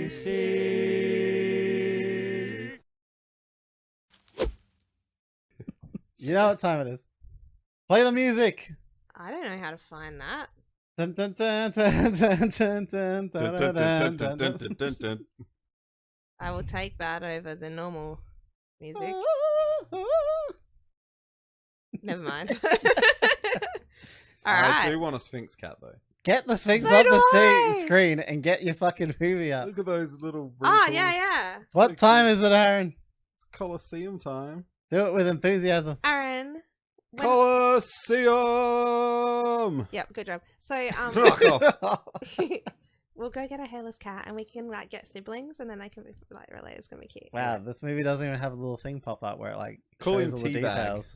NPC. You know what time it is. Play the music. I don't know how to find that. Dun, dun, dun, dun, dun, dun, dun, dun, dun, dun, dun. I will take that over the normal music. Never mind. Alright. I do want a Sphinx cat though. Get the Sphinx So off do the I. screen and get your fucking movie up. Look at those little wrinkles. Oh, yeah. What So time cute. is it, Aaron? It's Colosseum time. Do it with enthusiasm. Aaron. Colosseum! Yep, good job. So, Fuck off. we'll go get a hairless cat and we can, like, get siblings and then they can be, like, really, it's gonna be cute. Wow, this movie doesn't even have a little thing pop up where it, like, Call shows him all the Teabag. details.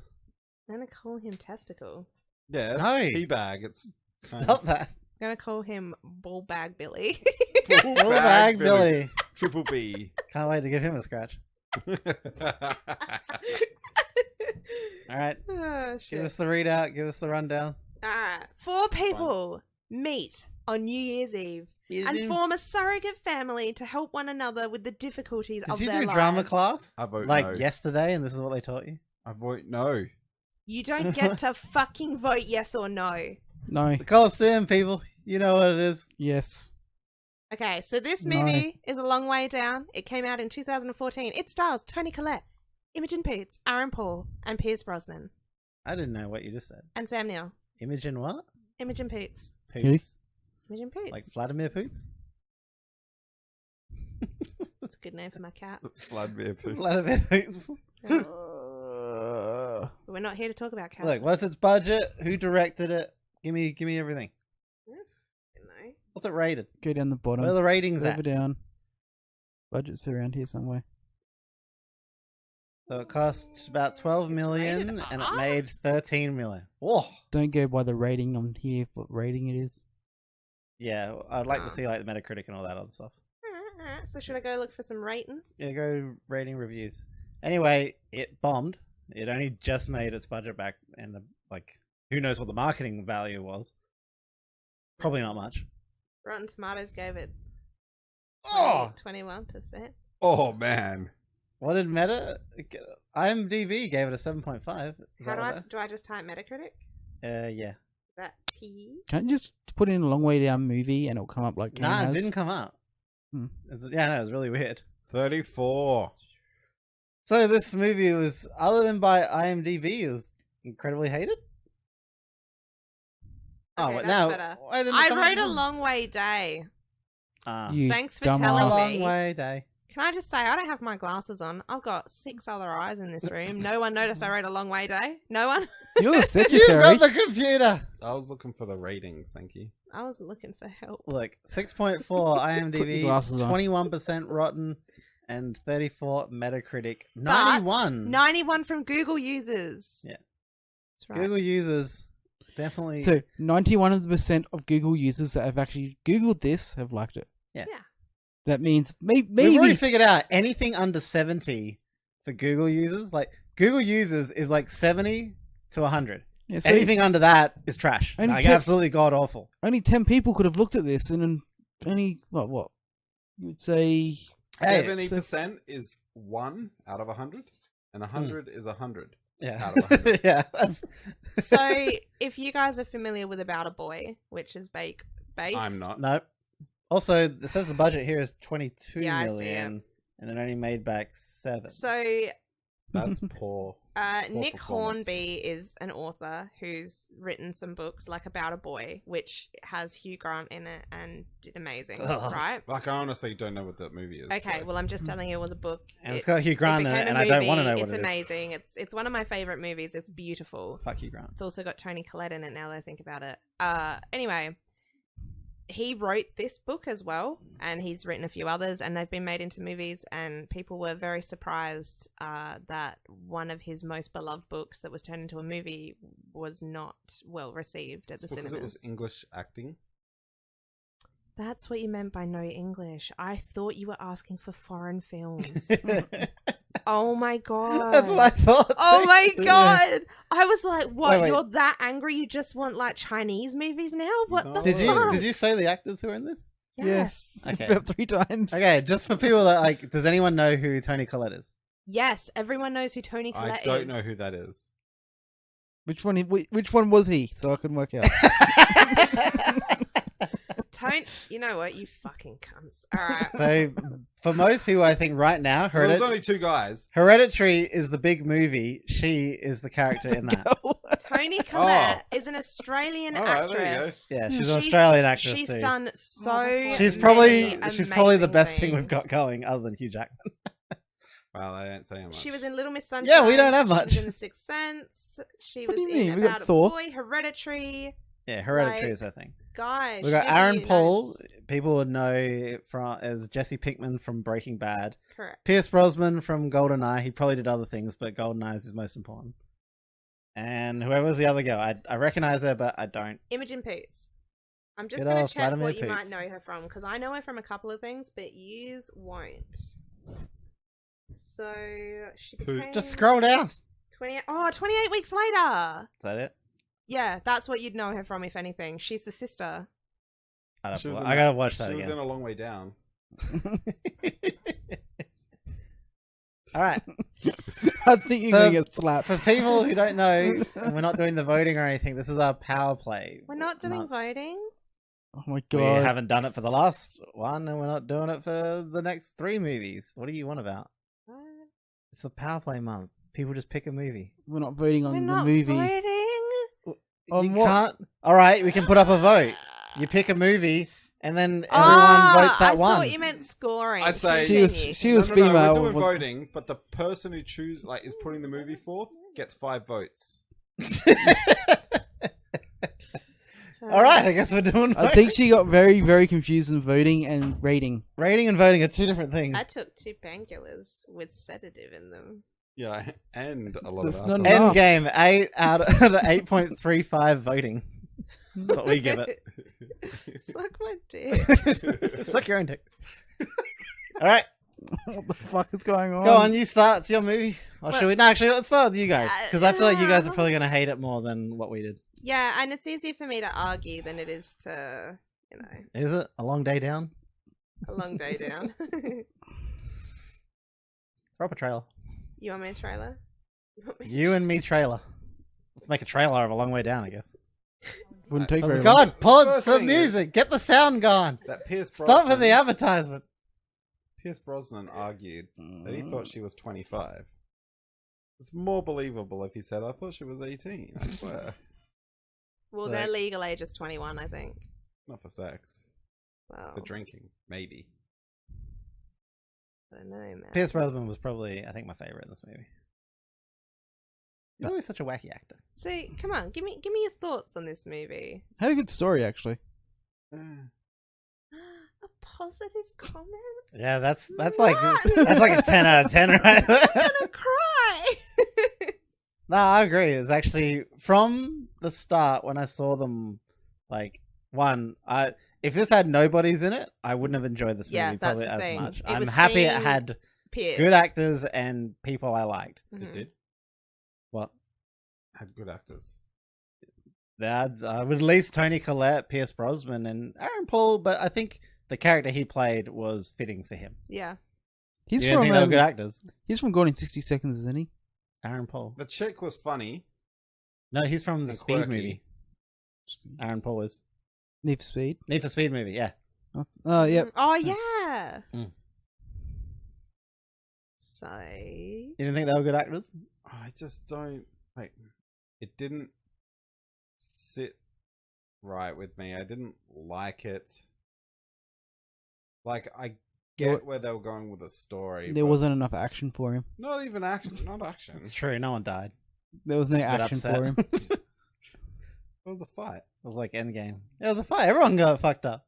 I'm gonna call him Testicle. Yeah, No. teabag. It's Stop that. I'm gonna call him Ballbag Billy. Full Full bag Billy. Triple B. Can't wait to give him a scratch. Alright, Oh, give shit. us the readout, give us the rundown. Alright. 4 people meet on New Year's Eve and form a surrogate family to help one another with the difficulties Did of you their do lives. drama class? I vote Like no. yesterday, and this is what they taught you? I vote no. You don't get to fucking vote yes or no. No. The Colistseum, people. You know what it is. Yes. Okay, so this No. movie is a long way down. It came out in 2014. It stars Toni Collette, Imogen Poots, Aaron Paul, and Pierce Brosnan, I didn't know what you just said. and Sam Neill. Imogen what? Imogen Poots. Poots. Imogen Poots. Like Vladimir Poots? That's a good name for my cat. Vladimir Putin. Vladimir Poots. But we're not here to talk about cats. Look, what's its budget? Who directed it? Give me everything. No. What's it rated? Go down the bottom. Where are the ratings Further at? down. Budget's around here somewhere. So it cost about 12 It's million rated and it R? made 13 million. Whoa. Don't go by the rating on here, what rating it is. Yeah, I'd like Ah. to see like the Metacritic and all that other stuff. Alright. So should I go look for some ratings? Yeah, go rating reviews. Anyway, it bombed. It only just made its budget back, and who knows what the marketing value was? Probably not much. Rotten Tomatoes gave it Oh, 21%. Oh man. what did IMDb gave it a 7.5. Is How that do I just type Metacritic? Yeah. Is that T? Can't you just put in a long way down movie and it'll come up like Nah, it has? didn't come up. Hmm. Yeah, no, it's really weird. 34. So this movie was, other than by IMDb, it was incredibly hated. Okay, but that's now better. why didn't it I come up wrote a from- long way day. You Thanks for dumbass. telling a long me. way day. Can I just say, I don't have my glasses on. I've got 6 other eyes in this room. No one noticed I wrote a long way day. No one? You're the You secretary. got the computer. I was looking for the ratings, thank you. I was looking for help. Look, 6.4 IMDb, glasses on. 21% Rotten, and 34 Metacritic. But 91. 91 from Google users. Yeah. That's right. Google users definitely. So 91% of Google users that have actually Googled this have liked it. Yeah. Yeah. That means We've already maybe figured out anything under 70 for Google users. Like Google users is like 70 to 100. yeah, so Anything under that is trash. Only Like 10 absolutely god awful. only 10 people could have looked at this and then only what you would say Hey, 70% is 1 out of 100, and 100 is 100. Yeah. Out of 100. Yeah. That's... So, if you guys are familiar with About a Boy, which is based... I'm not. Nope. Also, it says the budget here is 22 Yeah, I see million, and it only made back 7. So, That's poor. Nick performance. Hornby is an author who's written some books like About a Boy, which has Hugh Grant in it and did amazing, Ugh. right? Like, I honestly don't know what that movie is. Okay, so- well, I'm just telling you it was a book. And it's got Hugh Grant in became it, a and I don't want to movie. know what It's it is. amazing. It's one of my favorite movies. It's beautiful. Fuck Hugh Grant. It's also got Toni Collette in it now that I think about it. Anyway, he wrote this book as well, and he's written a few others, and they've been made into movies, and people were very surprised that one of his most beloved books that was turned into a movie was not well received at the Because cinemas. it was English acting. That's what you meant by no English. I thought you were asking for foreign films. That's Oh my god. what I thought. Oh too. my god! I was like, "What? Wait. You're that angry? You just want like Chinese movies now? What No. the Did fuck?" you say the actors who are in this? Yes. Okay. About 3 times. Okay, just for people that like, does anyone know who Toni Collette is? Yes, everyone knows who Toni Collette is. I don't know who that is. Which one was he? So I can work out. You know what? You fucking cunts. All right. So, for most people, I think right now, Well, there's only 2 guys. Hereditary is the big movie. She is the character in that. Toni Collette is an Australian All right, there you actress. Yeah, she's an Australian actress She's too. done so. She's probably many the best thing amazing we've got going, other than Hugh Jackman. Well, I don't say much. She was in Little Miss Sunshine. Yeah, we don't have much. She was in The Sixth Sense. She What was do you mean? in We got About a Thor. Boy, Hereditary. Yeah, Hereditary Like, is her thing. Guys, We got she Aaron did Paul. notes. People would know as Jesse Pinkman from Breaking Bad. Correct. Pierce Brosnan from GoldenEye. He probably did other things, but GoldenEye is his most important. And whoever's the other girl, I recognize her, but I don't. Imogen Poots. I'm just Good going old to check Vladimir what you might Poots. know her from, because I know her from a couple of things, but yous won't. So, she Poots. became... Just scroll down. 28 weeks later! Is that it? Yeah, that's what you'd know her from, if anything. She's the sister. I She was in gotta watch that She was again. in A Long Way Down. All right. I think you're going to get slapped. For people who don't know, and we're not doing the voting or anything. This is our power play. We're not doing month. voting? Oh my We god. haven't done it for the last one, and we're not doing it for the next 3 movies. What do you want about? What? It's the power play month. People just pick a movie. We're not voting on We're the not movie. voting? On You what? can't. All right, we can put up a vote. You pick a movie, and then everyone votes that I one. thought you meant scoring. I'd say- She was Continue. she was No, female. we're doing was- voting, but the person who is putting the movie forth gets 5 votes. All right, I guess we're doing. I think she got very, very confused in voting and rating. rating and voting are 2 different things. I took 2 painkillers with sedative in them. Yeah, and a lot That's of not alcohol. enough. Endgame 8 out of 8.35 voting. That's what we give it. Suck my dick. Suck your own dick. All right, What the fuck is going on? go on. You start. It's your movie. Or Well- should we? No, actually, let's start with you guys because I feel like you guys are Yeah. probably gonna hate it more than what we did. Yeah, and it's easier for me to argue than it is to, Is it a long day down? a long day down. Throw up a trailer. You want me a trailer? Want me- You and me trailer. Let's make a trailer of a long way down, I guess. Wouldn't take Oh, very long. God, pause First the thing music. Get the sound going. That Pierce Stop Brosnan, for the advertisement. Pierce Brosnan argued that he thought she was 25. It's more believable if he said, I thought she was 18, I swear. Well, Like- their legal age is 21, I think. Not for sex. Well, For drinking, maybe. I don't know, man. Pierce Brosnan was probably, I think, my favorite in this movie. He's always such a wacky actor. So, come on, give me your thoughts on this movie. Had a good story actually. A positive comment? Yeah, that's like What? that's like a 10 out of 10 right there. I'm gonna cry. No, I agree. It's actually from the start when I saw them. Like if this had nobodies in it, I wouldn't have enjoyed this movie Yeah, that's probably the as thing. much. It I'm was happy it seeing had Pierce. good actors and people I liked. Mhm. It did. What? Had good actors. That with at least Toni Collette, Pierce Brosnan, and Aaron Paul, but I think the character he played was fitting for him. Yeah. He's You don't from think they were good actors? he's from Gone in 60 Seconds, isn't he? Aaron Paul. The chick was funny. No, he's from the And Speed quirky. movie. Aaron Paul is Need for Speed. Need for Speed movie. Yeah. Oh, yep. Oh yeah. Mm. So You didn't think they were good actors? I just don't like. It didn't sit right with me. I didn't like it. Like I get where they were going with the story. There but wasn't enough action for him. not even action. Not action. It's true. No one died. There was no Bit action upset. for him. It was a fight. It was like Endgame. It was a fight. Everyone got fucked up.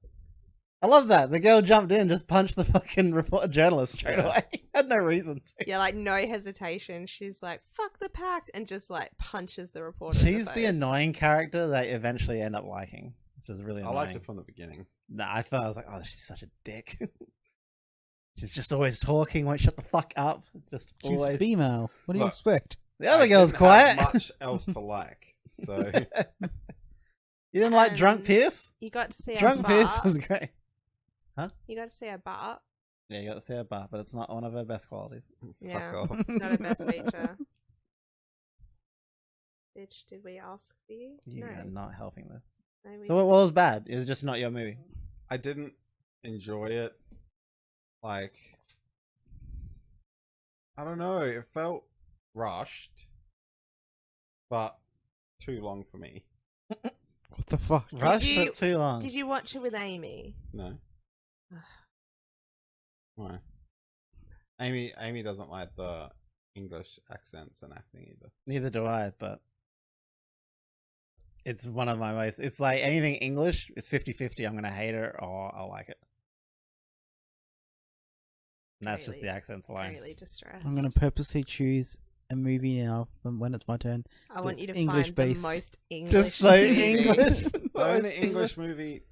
I love that. The girl jumped in and just punched the fucking journalist straight Yeah. away. Had no reason to. yeah, like no hesitation. She's like, "Fuck the pact," and just like punches the reporter. in She's the face. annoying character that I eventually end up liking. Which was really I annoying. liked it from the beginning. Nah, I thought I was like, oh, she's such a dick. She's just always talking, won't shut the fuck up. Just She's always. female. What do you Look, expect? The other I girl's didn't quiet. have much else to like. So You didn't like Drunk And Pierce? You got to see Drunk a Pierce bar. was great. You got to see her butt. Yeah, you got to see her butt, but it's not one of her best qualities. Yeah. Fuck off. It's not her best feature. Bitch, did we ask for you? You are not helping this. No, we So what was bad? Is it just not your movie? I didn't enjoy it. Like, I don't know. It felt rushed, but too long for me. What the fuck? Rush you- for too long. Did you watch it with Amy? No. Why? Amy doesn't like the English accents and acting either. Neither do I, but it's one of my most... It's like anything English, it's 50-50. I'm going to hate it or I'll like it. And that's just the Really- accents alone. Really distressed. I'm gonna purposely choose a movie now from when it's my turn. I want It's you to English find based. the most English. Just say movie. English. The only English movie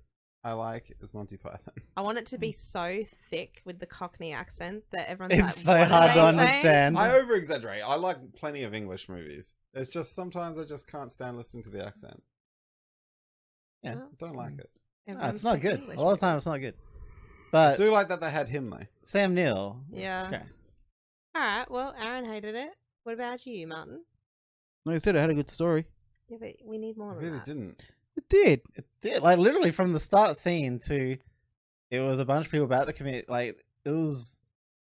I like is Monty Python. I want it to be so thick with the Cockney accent that everyone's It's like, so what hard are to they understand. I over exaggerate. I like plenty of English movies. It's just sometimes I just can't stand listening to the accent. Yeah. Well, I don't like it. No, everyone's it's not picking good. English A lot of the time, movies. it's not good. I But do like that they had him though. Sam Neill, Yeah. it's great. All right. Well, Aaron hated it. What about you, Martin? No, I said it had a good story. Yeah, but we need more I than really that. didn't. It did. It did. Like, literally from the start scene to... It was a bunch of people about to commit... Like, it was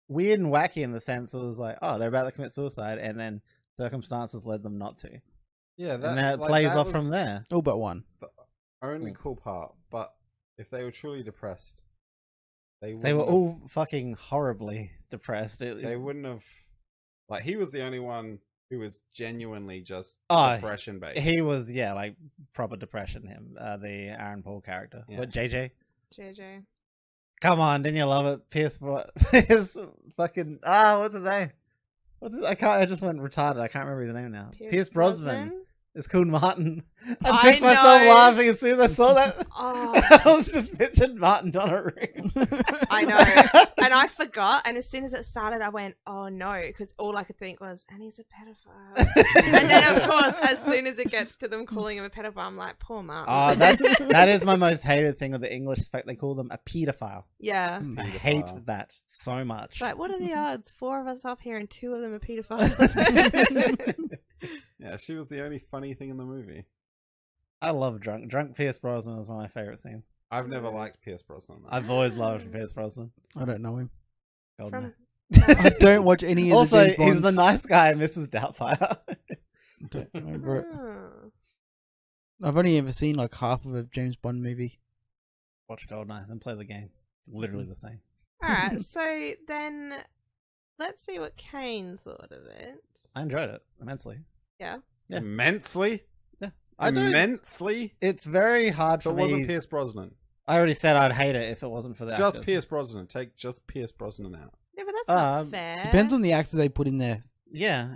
weird and wacky in the sense it was like, oh, they're about to commit suicide, and then circumstances led them not to. Yeah, And then it plays off from there. All but one. Only cool part, but if they were truly depressed, They wouldn't were have- all fucking horribly depressed. They wouldn't have. Like, he was the only one who was genuinely just Oh, depression based. He was, yeah, like proper depression. Him, the Aaron Paul character. Yeah. What, JJ? JJ. Come on, didn't you love it? Pierce, what? Pierce, fucking what's his name? I can't. I just went retarded. I can't remember his name now. Pierce Brosnan. It's called Martin. I I pissed myself know. laughing as soon as I saw that. Oh, I was just picturing Martin on a ring. I know. And I forgot. And as soon as it started, I went, oh no. Because all I could think was, and he's a pedophile. And then, of course, as soon as it gets to them calling him a pedophile, I'm like, poor Martin. Oh, that is my most hated thing with the English. The fact they call them a pedophile. Yeah. I Pedophile. hate that so much. It's like, what are the odds? 4 of us up here and 2 of them are pedophiles. Yeah, she was the only funny thing in the movie. I love drunk. Drunk Pierce Brosnan is one of my favorite scenes. I've never liked Pierce Brosnan. Though. I've always loved Pierce Brosnan. I don't know him. Golden From I don't watch any of Also, the James he's the Bonds. nice guy, Mrs. Doubtfire. Don't remember it. Oh. I've only ever seen like half of a James Bond movie. Watch Goldeneye, then play the game. It's literally the same. All right, so then let's see what Kane thought of it. I enjoyed it immensely. Yeah. Yeah. Immensely? I don't. Immensely? It's very hard If for it me. wasn't Pierce Brosnan. I already said I'd hate it if it wasn't for the Just actors. Pierce Brosnan. Take just Pierce Brosnan out. Yeah, but that's Uh, not fair. Depends on the actors they put in there. Yeah,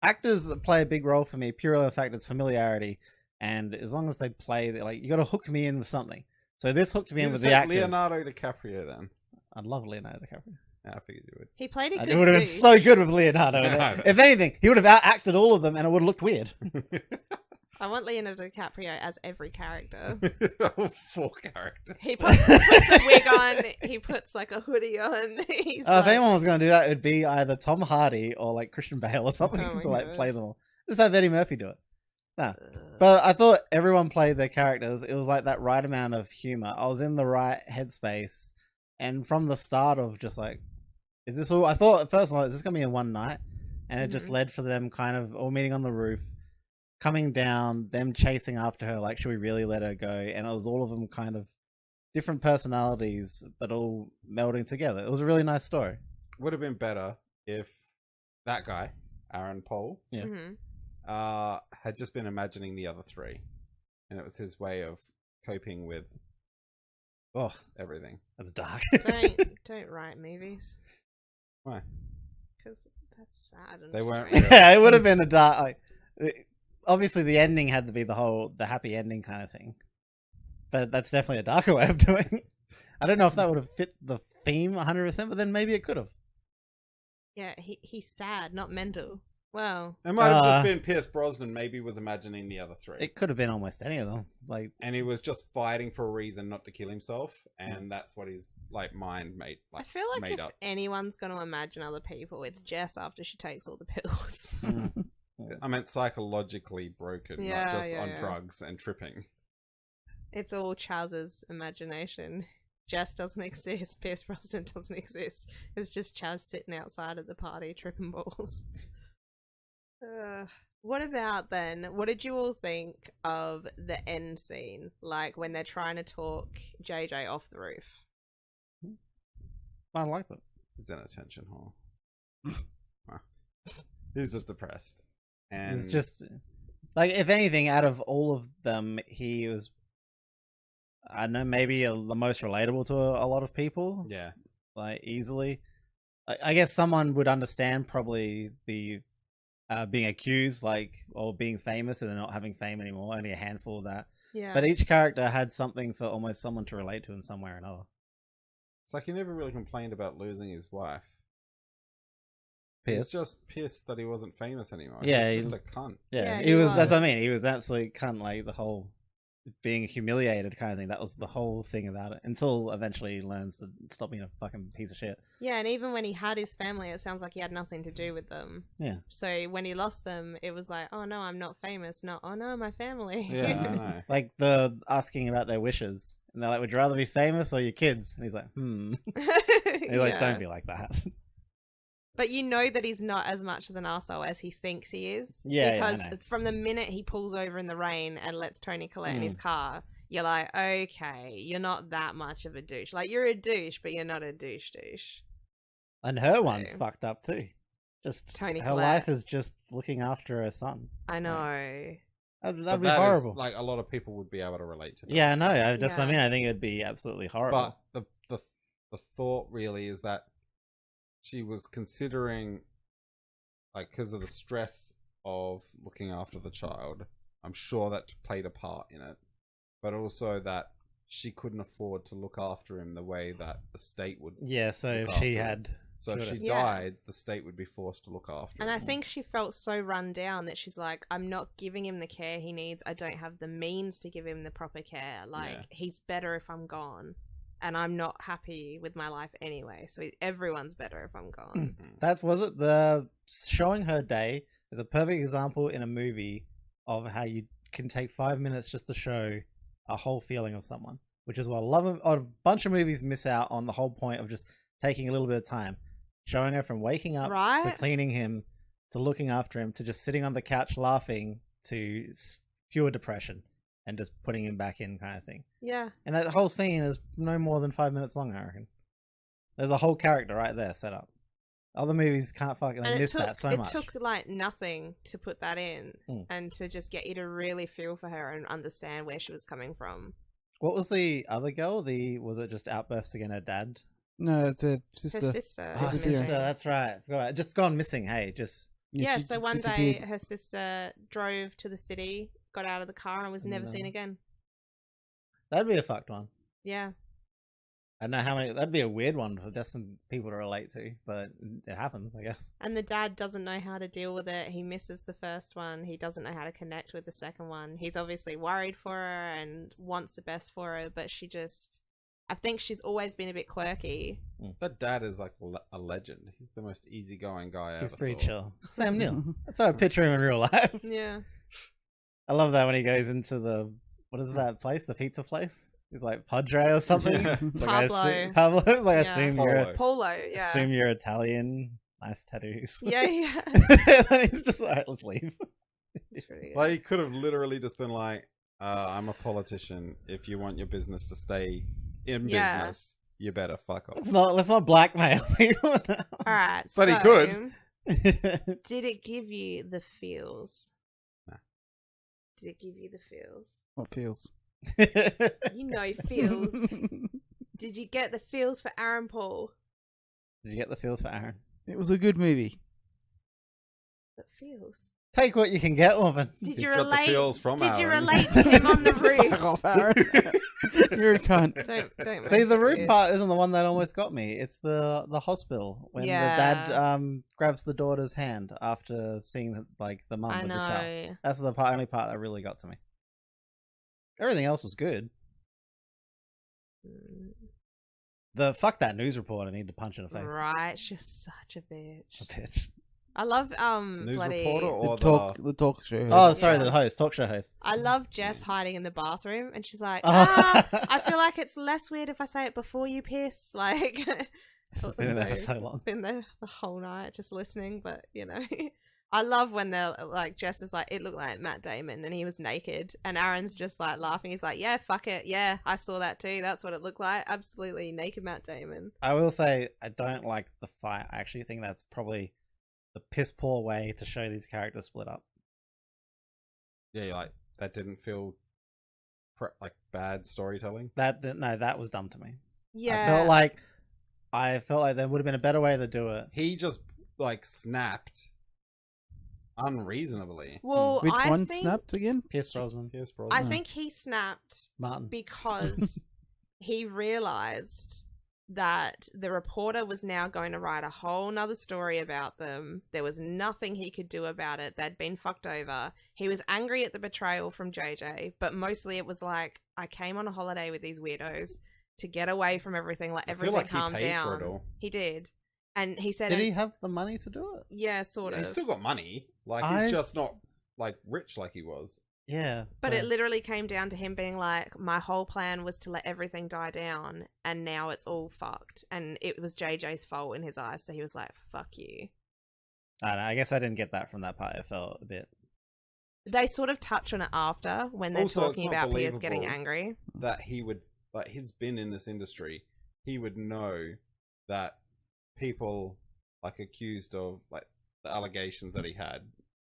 actors play a big role for me purely on the fact it's familiarity, and as long as they play, like, you got to hook me in with something. So this hooked me in You with just the take actors. Leonardo DiCaprio then. I'd love Leonardo DiCaprio. Yeah, I figured you would. He played a good It would have been douche. so good with Leonardo. Yeah, I know. If anything, he would have out-acted all of them, and it would have looked weird. I want Leonardo DiCaprio as every character. 4 characters. He puts a wig on. He puts like a hoodie on. He's If like, anyone was going to do that, it would be either Tom Hardy or like Christian Bale or something Oh my to like God. play them all. Just have Eddie Murphy do it. Nah. But I thought everyone played their characters. It was like that right amount of humor. I was in the right headspace, and from the start of just like, is this all? I thought at first, like, is this gonna be in one night? And it just Mhm. led for them kind of all meeting on the roof, coming down, them chasing after her. Like, should we really let her go? And it was all of them kind of different personalities, but all melding together. It was a really nice story. Would have been better if that guy, Aaron Paul, Yeah. Mhm. had just been imagining the other 3. And it was his way of coping with Oh, everything. that's dark. Don't write movies Why? because that's sad. And They weren't strange. real. Yeah, it would have been a dark. Obviously, the ending had to be the happy ending kind of thing, but that's definitely a darker way of doing it. I don't know if that would have fit the theme 100%, but then maybe it could have. Yeah, he's sad, not mental. Well, It might have just been Pierce Brosnan. Maybe was imagining the other three, It could have been almost any of them. Like, and he was just fighting for a reason not to kill himself, and that's what his mind made. I feel like made if up. anyone's going to imagine other people, it's Jess after she takes all the pills. I meant psychologically broken, Yeah, not just yeah, on yeah. drugs and tripping. It's all Chaz's imagination. Jess doesn't exist. Pierce Brosnan doesn't exist. It's just Chaz sitting outside at the party tripping balls. What about then? What did you all think of the end scene? Like when they're trying to talk JJ off the roof? I liked it. He's in a attention hall. He's just depressed. And It's just like, if anything, out of all of them, he was, I don't know, maybe the most relatable to a lot of people. yeah, Like, easily. I guess someone would understand probably the being accused, like, or being famous and then not having fame anymore. Only a handful of that. Yeah. But each character had something for almost someone to relate to in some way or another. it's like he never really complained about losing his wife. Pierce. He's just pissed that he wasn't famous anymore. Yeah, he's just a cunt. Yeah, Yeah, he was. That's what I was. mean. He was absolutely kind of like the whole being humiliated kind of thing. That was the whole thing about it. Until eventually he learns to stop being a fucking piece of shit. Yeah, and even when he had his family, it sounds like he had nothing to do with them. Yeah. So when he lost them, it was like, oh no, I'm not famous. Not, oh no, my family. Yeah, I know. Like the asking about their wishes, and they're like, "Would you rather be famous or your kids?" And he's like, And he's like, Yeah. "Don't be like that." But you know that he's not as much as an arsehole as he thinks he is. Yeah, Because I know. it's from the minute he pulls over in the rain and lets Tony Collette in his car, you're like, okay, you're not that much of a douche. Like, you're a douche, but you're not a douche. And her So- one's fucked up too. Just Tony her Collette. life is just looking after her son. I know. That'd But be that is, horrible. like, a lot of people would be able to relate to that. Yeah, I know. That's what I Yeah. mean. I think it'd be absolutely horrible. But the thought really is that she was considering, like, because of the stress of looking after the child, I'm sure that played a part in it. But also that she couldn't afford to look after him the way that the state would. Yeah, so look if she after him. had, So if should've. she Yeah. died, the state would be forced to look after And him. I think she felt so run down that she's like, I'm not giving him the care he needs. I don't have the means to give him the proper care. Like, Yeah. he's better if I'm gone. And I'm not happy with my life anyway. So everyone's better if I'm gone. That's was it. The showing her day is a perfect example in a movie of how you can take 5 minutes just to show a whole feeling of someone, which is what a bunch of movies miss out on, the whole point of just taking a little bit of time, showing her from waking up to Right? cleaning him to looking after him to just sitting on the couch laughing to pure depression and just putting him back in, kind of thing. Yeah. And that whole scene is no more than 5 minutes long, I reckon. There's a whole character right there set up. Other movies can't fucking And miss that so it much. took like nothing to put that in Mm. and to just get you to really feel for her and understand where she was coming from. What was the other girl? Was it just outbursts against her dad? No, it's a Her sister. sister. Her is Sister, missing. sister, that's right. Forgot. Just gone missing. Hey, just Yeah, she so just one day disappeared. her sister drove to the city, got out of the car, and was never seen again. that'd be a fucked one. Yeah. I don't know how many. That'd be a weird one for just some people to relate to, but it happens, I guess. And the dad doesn't know how to deal with it. He misses the first one. He doesn't know how to connect with the second one. He's obviously worried for her and wants the best for her, but she just... I think she's always been a bit quirky. That dad is like a legend. He's the most easygoing guy I He's ever pretty saw. chill. Sam Neill. That's how I picture him in real life. Yeah. I love that when he goes into what is that place? The pizza place? He's like Padre or something. Yeah. It's like, Pablo. Pablo. It's like, Yeah. assume Polo. Polo, yeah. assume you're Italian. Nice tattoos. Yeah, yeah. And he's just alright, let's leave. It's pretty good. Like, he could have literally just been like, I'm a politician. If you want your business to stay in Yeah. business, you better fuck off. Let's not blackmail people now. Alright, But he so, could. Did it give you the feels? Nah. Did it give you the feels? What feels? You know feels. Did you get the feels for Aaron Paul? Did you get the feels for Aaron? It was a good movie. But feels. Take what you can get, woman. Did He's you got the relate? feels from Did you Aaron. relate to him on the Fuck roof? off, Aaron. You're a cunt. Don't See, make the it roof weird. part isn't the one that almost got me. It's the hospital when the dad Yeah. grabs the daughter's hand after seeing like the mum I with the child. know. That's the only part that really got to me. Everything else was good. The fuck that news reporter, I need to punch in the face. Right, she's such a bitch. A bitch. I love News bloody. reporter or The talk show. Oh, host. sorry, Yeah. the host, talk show host. I love Jess hiding in the bathroom, and she's like, Oh. I feel like it's less weird if I say it before you piss. Like, She's been there for so long. been there the whole night just listening, but I love when they're like, Jess is like, it looked like Matt Damon and he was naked, and Aaron's just like laughing. He's like, yeah, fuck it, yeah, I saw that too. That's what it looked like. Absolutely naked Matt Damon. I will say I don't like the fight. I actually think that's probably the piss poor way to show these characters split up. Yeah, like that didn't feel like bad storytelling. That was dumb to me. Yeah, I felt like there would have been a better way to do it. He just like snapped unreasonably. Well, Which I one think, snapped again? Pierce Brosnan, Pierce Brosnan. I think he snapped Martin. because he realized that the reporter was now going to write a whole nother story about them. There was nothing he could do about it. They'd been fucked over. He was angry at the betrayal from JJ, but mostly it was like, I came on a holiday with these weirdos to get away from everything, let I everything feel like calm he paid down. for it all. He did. And he said, Did he have the money to do it? yeah, sort of. He's still got money. Like I- he's just not like rich like he was. Yeah, But it literally came down to him being like, my whole plan was to let everything die down, and now it's all fucked. And it was JJ's fault in his eyes, so he was like, fuck you. I don't know, I guess I didn't get that from that part. It felt a bit. They sort of touch on it after when they're Also, it's talking not about Pierce getting believable. angry. That he would like he's been in this industry. He would know that people like accused of like the allegations that he had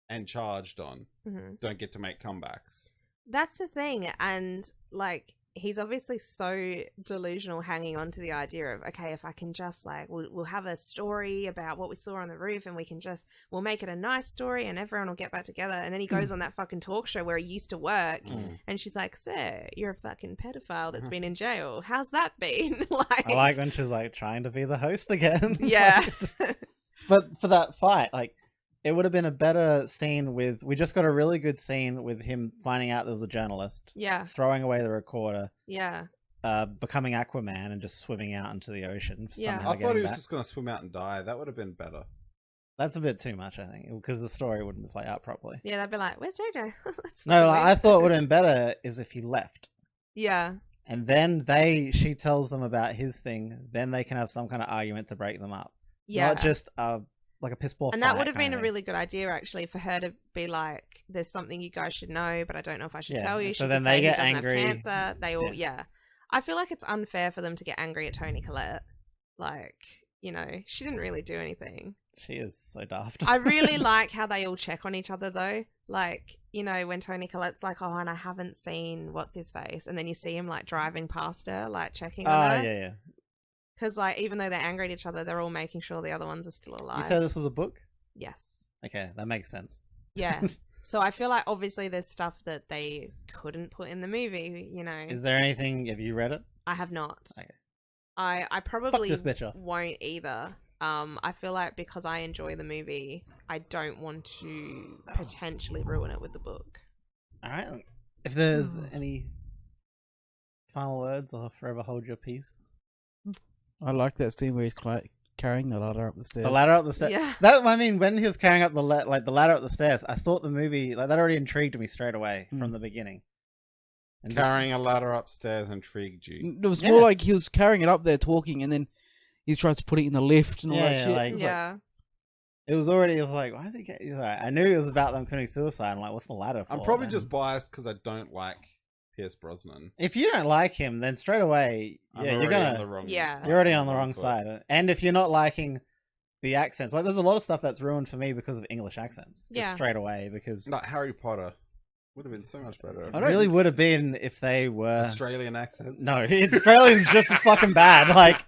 and charged on Hmm. don't get to make comebacks. That's the thing. And like, he's obviously so delusional, hanging on to the idea of, okay, if I can just like, we'll have a story about what we saw on the roof, and we'll make it a nice story, and everyone will get back together. And then he goes on that fucking talk show where he used to work, and she's like, sir, you're a fucking pedophile that's been in jail. How's that been? Like, I like when she's like trying to be the host again. yeah. Like, just- but for that fight, like, it would have been a better scene with. We just got a really good scene with him finding out there was a journalist, Yeah. throwing away the recorder, Yeah. becoming Aquaman, and just swimming out into the ocean. Yeah. Somehow I thought getting he was back. just gonna swim out and die. That would have been better. That's a bit too much, I think, because the story wouldn't play out properly. Yeah, they'd be like, where's JJ? Let's No, fucking like, leave. I thought it would have been better is if he left. Yeah. And then she tells them about his thing. Then they can have some kind of argument to break them up. Yeah. Not just like a piss poor. And that fight would have kind been of a thing. really good idea, actually, for her to be like, "There's something you guys should know, but I don't know if I should Yeah, tell you." so She then could they say get he doesn't angry. have cancer. They all, yeah. I feel like it's unfair for them to get angry at Toni Collette. Like, she didn't really do anything. She is so daft. I really like how they all check on each other, though. Like, when Toni Collette's like, "Oh, and I haven't seen what's his face," and then you see him like driving past her, like checking on her. yeah. Because like, even though they're angry at each other, they're all making sure the other ones are still alive. You said this was a book? Yes. Okay, that makes sense. Yeah. So I feel like obviously there's stuff that they couldn't put in the movie, Is there anything? Have you read it? I have not. Okay. I probably this bitch off. won't either. I feel like because I enjoy the movie, I don't want to potentially ruin it with the book. All right. If there's any final words, or forever hold your peace. I like that scene where he's carrying the ladder up the stairs. The ladder up the stairs. Yeah. That, I mean, when he was carrying up the ladder up the stairs, I thought the movie that already intrigued me straight away from the beginning. And Carrying a ladder upstairs intrigued you. It was more Yes. like he was carrying it up there talking, and then he tries to put it in the lift and all that Yeah, shit. like- It was Yeah. it was like, why is he getting? I knew it was about them committing suicide. I'm like, what's the ladder for? I'm probably then? just biased because I don't like Pierce Brosnan. If you don't like him, then straight away, I'm yeah, already you're on the gonna. wrong. Yeah. You're already on the wrong foot. side. And if you're not liking the accents, like there's a lot of stuff that's ruined for me because of English accents. Just Yeah. straight away, because Like Harry Potter would have been so much better. it really would have been if they were. Australian accents. No, Australian's just as fucking bad. Like,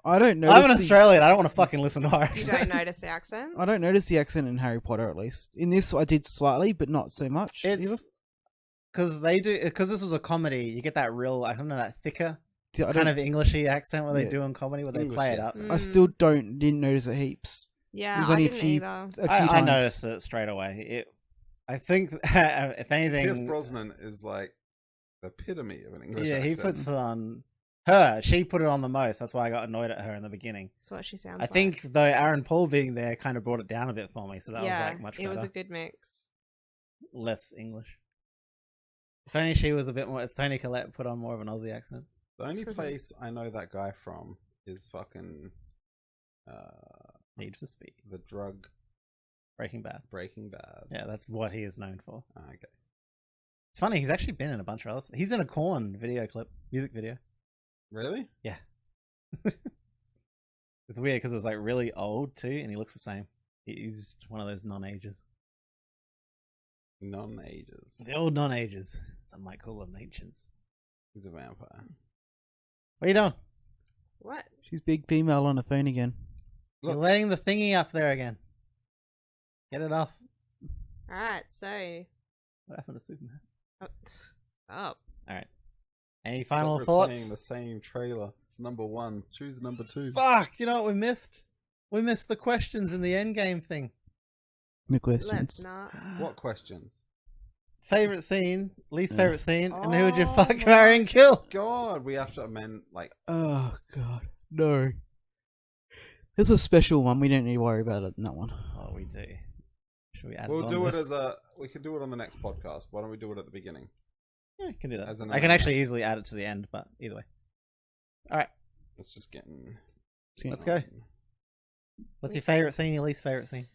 I don't notice. I'm an Australian. I don't want to fucking listen to her. You don't notice the accent? I don't notice the accent in Harry Potter, at least. In this, I did slightly, but not so much. It's because this was a comedy. You get that real, I don't know, that thicker kind of Englishy accent where they do in comedy, where they play it up. I still didn't notice it heaps. Yeah, There's I only didn't either. I noticed it straight away. I think, if anything, Pierce Brosnan is like the epitome of an English accent. he puts it on her. She put it on the most. That's why I got annoyed at her in the beginning. That's what she sounds I like. think though Aaron Paul being there kind of brought it down a bit for me, so that was like much better. It was a good mix. Less English. If only she was a bit more. If Toni Collette put on more of an Aussie accent. The only place I know that guy from is fucking Need for Speed. the drug Breaking Bad. Yeah, that's what he is known for. Okay. It's funny, he's actually been in a bunch of others. He's in a Korn music video. Really? Yeah. It's weird because it's like really old too, and he looks the same. He's one of those non-ages. Non-ages. The old non-ages. Some might call them ancients. He's a vampire. What are you doing? What? She's big female on the phone again. You're letting the thingy up there again. Get it off. Alright, so... What happened to Superman? Oh, stop. Alright. Any Stop final replaying thoughts? the same trailer. It's number 1. Choose number 2. Fuck! You know what we missed? We missed the questions in the endgame thing. The questions. Let's not. What questions? Favorite scene, least favorite scene, and who would you Oh fuck, my marry, and kill? God, we have to amend, like... Oh, God. No. There's a special one. We don't need to worry about it in that one. Oh, we do. Should we add We'll on do it this? as a... We can do it on the next podcast. Why don't we do it at the beginning? Yeah, we can do that. as an I can amendment. actually easily add it to the end, but either way. Alright, It's just getting... let's go. What's your favorite scene, your least favorite scene?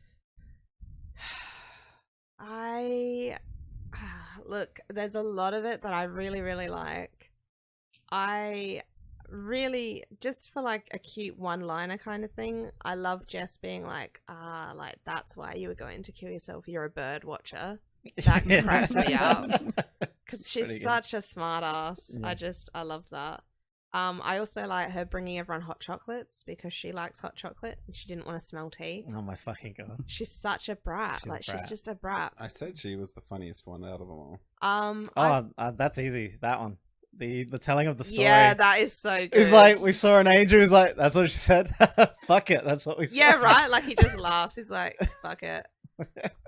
Look, there's a lot of it that I really, really like. I really, just for like a cute one-liner kind of thing, I love Jess being like, like, that's why you were going to kill yourself, you're a bird watcher. That cracks me up. Because she's such a smart ass. Yeah. I love that. I also like her bringing everyone hot chocolates because she likes hot chocolate and she didn't want to smell tea. Oh my fucking god. She's such a brat. She's just a brat. I said she was the funniest one out of them all. That's easy. That one. The telling of the story. Yeah, that is so good. It's like, we saw an angel, he's like, that's what she said. Fuck it, that's what we said. Yeah, right? Like, he just laughs. He's like, fuck it.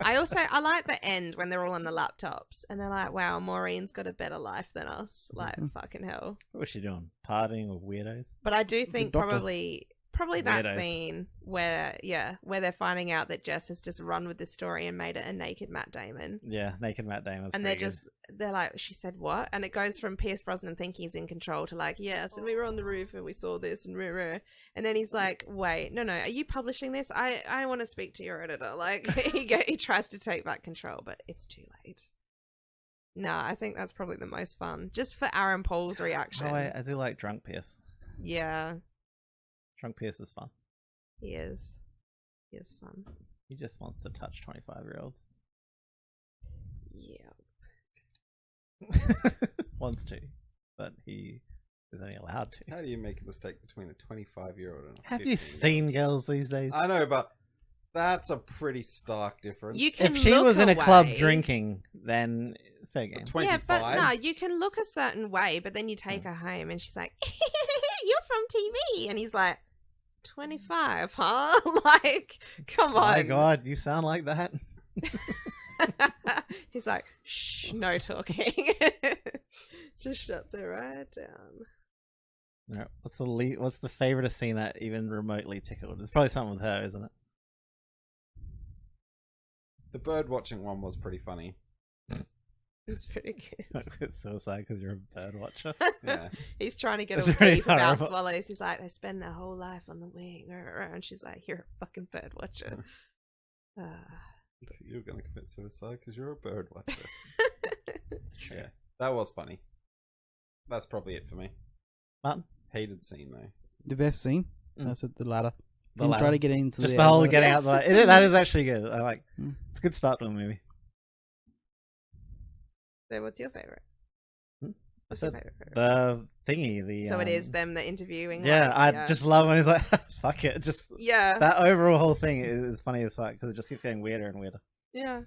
I like the end when they're all on the laptops and they're like, wow, Maureen's got a better life than us. Like, fucking hell. What was she doing? Partying with weirdos? But I do think doctor. probably that Weirdos. scene where they're finding out that Jess has just run with this story and made it a naked Matt Damon. Yeah, naked Matt Damon. And they're like, she said what? And it goes from Pierce Brosnan thinking he's in control to like, yes, and we were on the roof and we saw this and rah. And then he's like, wait, no, are you publishing this? I want to speak to your editor. Like, he tries to take back control, but it's too late. No, I think that's probably the most fun. Just for Aaron Paul's reaction. Oh, I do like Drunk Pierce. Yeah, Drunk Pierce is fun. he is. He is fun. He just wants to touch 25-year-olds. Yeah. Wants to, but he is only allowed to. How do you make a mistake between a 25-year-old and a Have you 15-year-old? seen girls these days? I know, but that's a pretty stark difference. You can If she look was in a club away. drinking, then fair game. 25? Yeah, but no, you can look a certain way, but then you take her home and she's like, you're from TV. And he's like, 25, huh? Like, come on. My God, you sound like that. He's like, shh, no talking. Just shuts it right down. No, what's the favorite scene that even remotely tickled? It's probably something with her, isn't it? The bird watching one was pretty funny. It's pretty good. It's suicide because you're a bird watcher. Yeah. He's trying to get It's all very deep about horrible. swallows. He's like, they spend their whole life on the wing. And she's like, you're a fucking bird watcher. You're going to commit suicide because you're a bird watcher. It's true. Yeah, that was funny. That's probably it for me. Martin? Hated scene though. The best scene? Mm. That's at the ladder. The Then ladder. try to get into Just the the whole elevator. getting out the light. That is actually good. I like. Mm. It's a good start to a movie. So what's your favorite? What's your said favorite? the thingy. The So it is them that interviewing. Yeah, like, I just love when he's like, "Fuck it." Just Yeah. that overall whole thing is funny as fuck because it just keeps getting weirder and weirder. Yeah.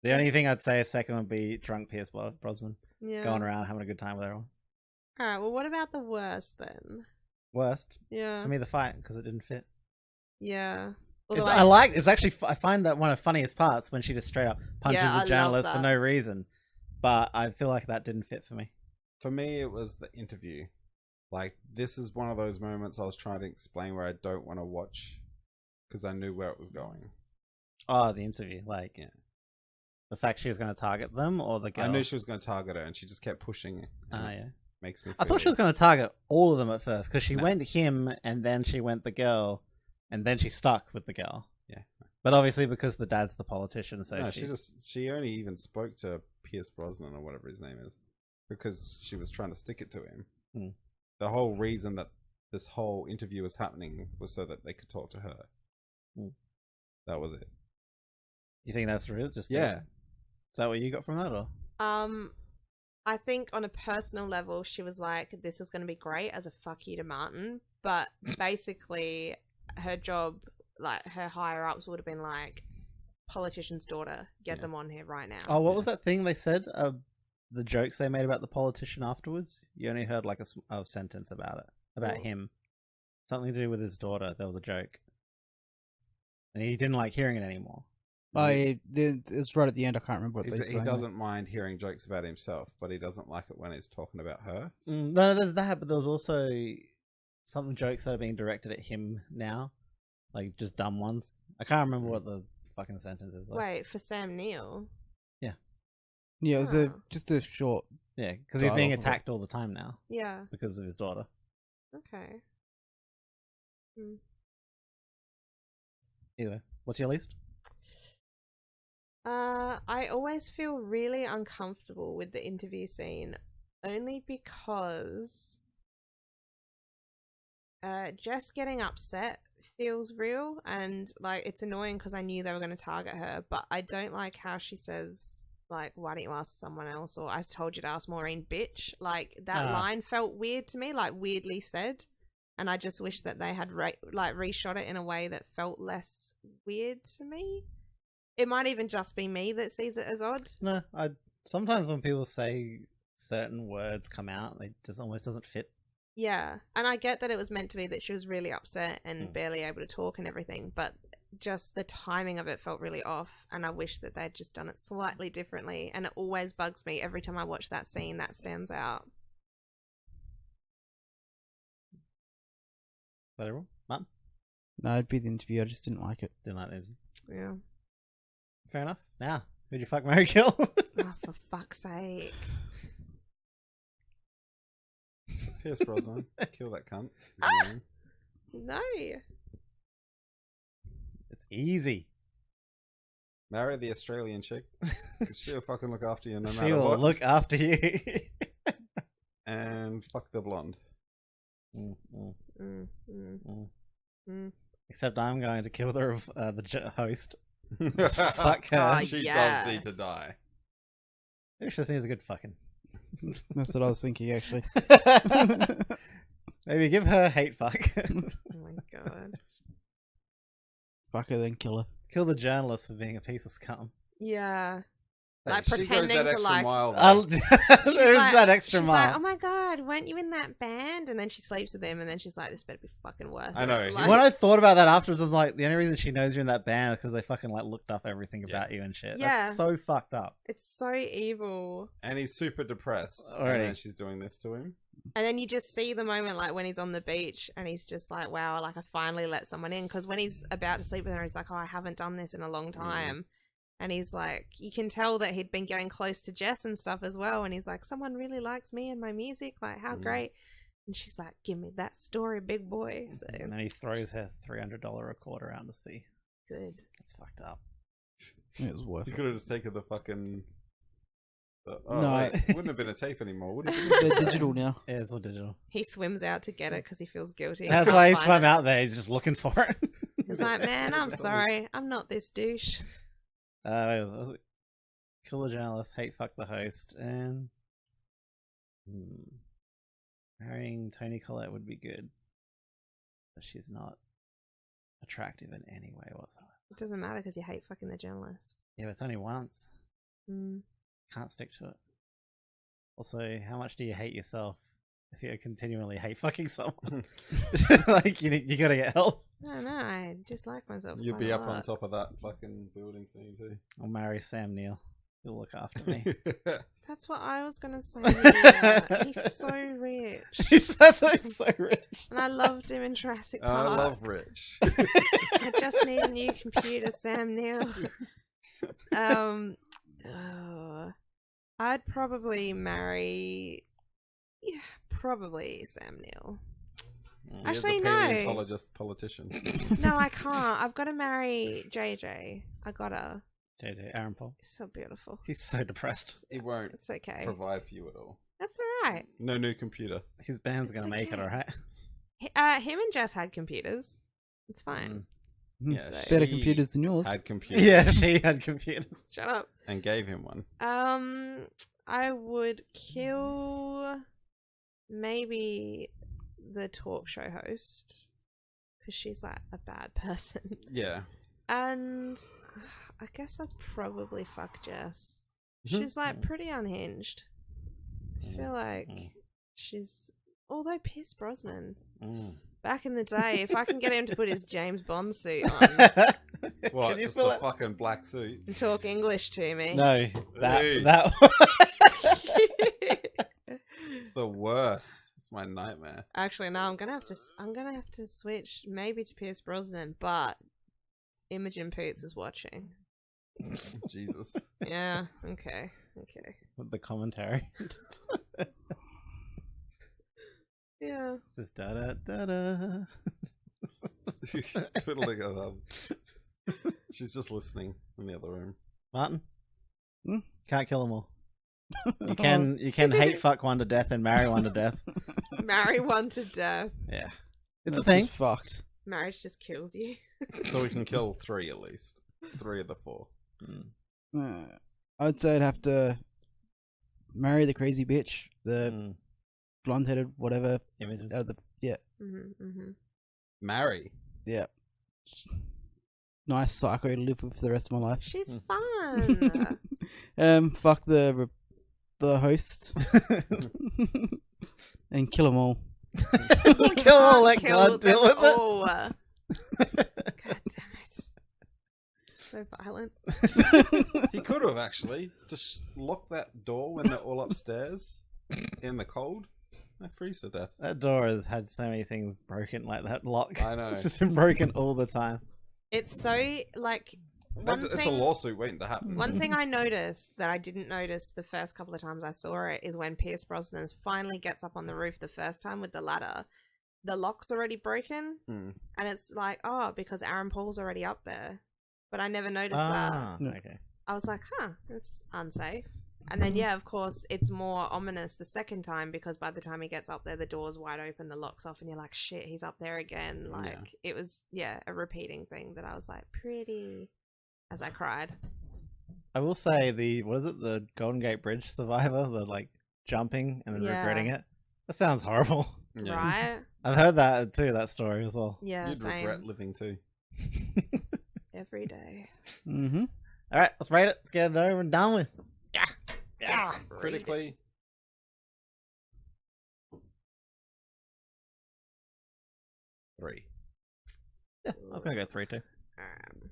The only thing I'd say a second would be drunk Pierce Brosnan Yeah. going around having a good time with everyone. All right. Well, what about the worst then? Worst Yeah. for me, the fight because it didn't fit. Yeah. It's, Although I like. It's actually. I find that one of the funniest parts when she just straight up punches Yeah, I the love journalist for that. no reason. But I feel like that didn't fit for me. For me, it was the interview. Like, this is one of those moments I was trying to explain where I don't want to watch because I knew where it was going. Oh, the interview, like Yeah. the fact she was going to target them or the girl. I knew she was going to target her, and she just kept pushing it. Ah, yeah. Makes me. I thought she feel- was going to target all of them at first because she No. went him and then she went the girl, and then she stuck with the girl. Yeah. But obviously because the dad's the politician, so No, she only even spoke to Pierce Brosnan or whatever his name is because she was trying to stick it to him. Hmm. The whole reason that this whole interview was happening was so that they could talk to her. Hmm. That was it. You think that's real? Just Yeah. Is that what you got from that, or? I think on a personal level, she was like, "This is going to be great" as a fuck you to Martin, but basically, her job, like her higher ups, would have been like, "Politician's daughter, get Yeah. them on here right now." Oh, what was that thing they said? The jokes they made about the politician afterwards. You only heard like a sentence about it, about Well- him, something to do with his daughter. There was a joke, and he didn't like hearing it anymore. It's right at the end. I can't remember what He they said he say. doesn't mind hearing jokes about himself, but he doesn't like it when he's talking about her. No, there's that, but there was also some jokes that are being directed at him now, like just dumb ones. I can't remember what the fucking sentence is. Like. Wait, for Sam Neill? Yeah, it was Ah. just a short. Yeah, because he's being Dialogue of it. attacked all the time now Yeah. because of his daughter. Okay. Hmm. Either. What's your least? I always feel really uncomfortable with the interview scene, only because Jess getting upset feels real, and like it's annoying because I knew they were going to target her, but I don't like how she says like, "Why don't you ask someone else?" or "I told you to ask Maureen, bitch." Like that Ah. line felt weird to me, like weirdly said, and I just wish that they had reshot it in a way that felt less weird to me. It might even just be me that sees it as odd. No, I sometimes when people say certain words come out, they just almost doesn't fit. Yeah, and I get that it was meant to be that she was really upset and Mm. barely able to talk and everything, but just the timing of it felt really off, and I wish that they'd just done it slightly differently, and it always bugs me every time I watch that scene. That stands out. Is that everyone? Martin? No, it'd be the interview. I just didn't like it. Didn't like it. Yeah. Fair enough. Now, who'd you fuck, marry, kill? Oh, for fuck's sake. Pierce Brosnan, kill that cunt. Is his name. No. It's easy. Marry the Australian chick. 'Cause she'll fucking look after you no She matter will what. look after you. And fuck the blonde. Mm, mm, Mm, mm, mm. mm. Except I'm going to kill the host. Fuck her. Oh, She yeah. does need to die. Maybe she just needs a good fucking. That's what I was thinking, actually. Maybe give her hate fuck. Oh my god. Fuck her, then kill her. Kill the journalist for being a piece of scum. Yeah. Hey, Like, she goes pretending that to, extra like- mile, though. There's like- that extra she's mile. like, "Oh my god, weren't you in that band?" And then she sleeps with him, and then she's like, "This better be fucking worth it." I know, Like, When I thought about that afterwards, I was like, the only reason she knows you're in that band is because they fucking like looked up everything Yeah. about you and shit. Yeah. That's so fucked up. it's so evil. And he's super depressed. Already. And then she's doing this to him. And then you just see the moment, like when he's on the beach, and he's just like, "Wow, like I finally let someone in." Because when he's about to sleep with her, he's like, "Oh, I haven't done this in a long time." And he's like, you can tell that he'd been getting close to Jess and stuff as well. And he's like, "Someone really likes me and my music. Like, how great." And she's like, "Give me that story, big boy." So And then he throws her $300 recorder out to sea. good. It's fucked up. It was worth You it. could have just taken the fucking. Oh, No, wait. I- It wouldn't have been a tape anymore, would it? They're digital now. Yeah, it's all digital. He swims out to get it because he feels guilty. That's Can't why he find swam it. out there. He's just looking for it. He's like, "Man, I'm $300. sorry. I'm not this douche." Was it kill the journalist, hate fuck the host, and Marrying Toni Collette would be good, but she's not attractive in any way whatsoever. It doesn't matter because you hate fucking the journalist. Yeah, but it's only once. Mm. Can't stick to it. Also, how much do you hate yourself if you continually hate fucking someone? Like, you gotta get help. I don't know. I dislike myself. You'd quite be a up on lot. top of that fucking building soon too. I'll marry Sam Neill. He'll look after me. That's what I was gonna say. Yeah. He's so rich, He's so rich. and I loved him in Jurassic I Park. love Rich. I just need a new computer, Sam Neill. I'd probably marry. Yeah, probably Sam Neill. He Actually, is a no. paleontologist politician. No, I can't. I've got to marry JJ. I gotta. JJ Aaron Paul. He's so beautiful. He's so depressed. He won't It's okay. provide for you at all. That's alright. No new computer. His band's It's gonna make it, okay. alright? Him and Jess had computers. It's fine. Yeah, So- Better she computers than yours. Had computers. Yeah, she had computers. Shut up. And gave him one. I would kill maybe the talk show host because she's like a bad person. Yeah. And I guess I'd probably fuck Jess. She's like pretty unhinged. I feel like she's. Although Pierce Brosnan, back in the day, if I can get him to put his James Bond suit on What? Can you Just feel a it? fucking black suit. and talk English to me. No, Hey. that It's the worst. It's my nightmare. Actually, no. I'm gonna have to switch maybe to Pierce Brosnan, but Imogen Poots is watching. Jesus. Yeah. Okay. with the commentary. Yeah. Just da da da da. Twiddling her thumbs. She's just listening in the other room. Martin? Hmm? Can't kill them all. You can hate fuck one to death and marry one to death. Marry one to death. Yeah. It's a That's thing. just fucked. Marriage just kills you. So we can kill 3 at least. 3 of the 4. I'd say I'd have to marry the crazy bitch, the blonde-headed whatever. Imogen. Yeah. Marry. Nice psycho to live with for the rest of my life. She's fun. Fuck the host and kill them all. You kill all, let Kill God deal them with it. all. God damn it. So violent. He could have actually just locked that door when they're all upstairs in the cold. That freeze to death. That door has had so many things broken, like that lock. I know. It's just been broken all the time. It's so like one It's a thing. lawsuit waiting to happen. One thing I noticed that I didn't notice the first couple of times I saw it is when Pierce Brosnan finally gets up on the roof the first time with the ladder, the lock's already broken, and it's like, oh, because Aaron Paul's already up there. But I never noticed that. Okay. I was like, huh, it's unsafe. And then, yeah, of course, it's more ominous the second time because by the time he gets up there, the door's wide open, the lock's off, and you're like, shit, he's up there again. Like, it was, a repeating thing that I was like, pretty, as I cried. I will say the Golden Gate Bridge survivor, the like jumping and then regretting it. That sounds horrible. Yeah. Right? I've heard that too, that story as well. Yeah, You'd same. regret living too. Every day. Mm-hmm. Alright, let's rate it. Let's get it over and done with. Yeah. Critically. Three. Yeah, I was gonna go 3 too. I Um,